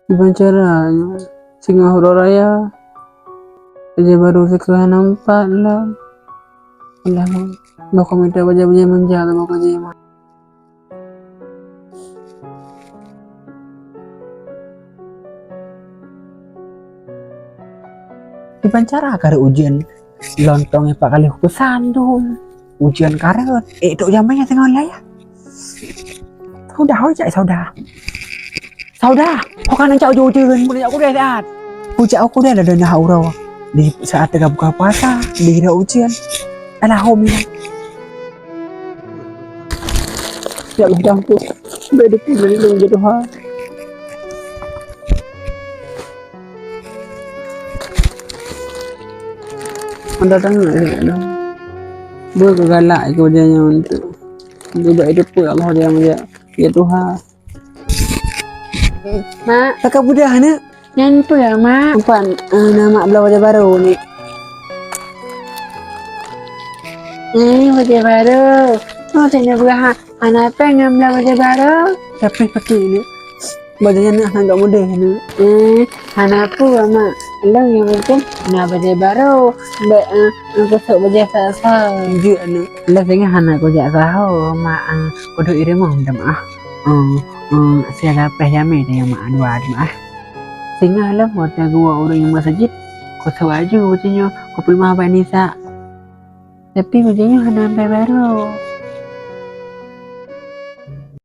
Gimana caranya? Singapura Raya aja baru sekolah nampak lah. Lah mau minta baca-baca menjala pokoknya mah. Gimana cara kare ujian lontongnya Pak kali aku sandung ujian karet itu jamnya tengah ya. Saudah aja saudah kok kan cak ujian punya aku udah lihat puja aku udah ada dana haura di saat tengah buka puasa di ujian alah homi ya udah aku beda pilih lu gitu ha anda tanya ada bergalak kerjanya untuk hidup pun Allah dia ya Tuhan. Mak, kakak budak ni. Yang tu ya, Mak. Bukan nama belah wajah baru ni. Wajah baru. Oh, tanya bukan anak pengen belah wajah baru. Tapi pakai ini. Wajahnya ni anak muda ni. Anak aku, Mak. Lang yang mungkin nak wajah baru. Baik, aku sok wajah sah. Juga ni. Lang tengah anak aku jak tahu, Mak. Kudu iri mau minta maaf. Saya lapeh jamai dia yang mak dua mah singa lah waktu gua orang yang masjid kau tahu aja wajahnya kau pilih mah Nisa tapi wajahnya hana baru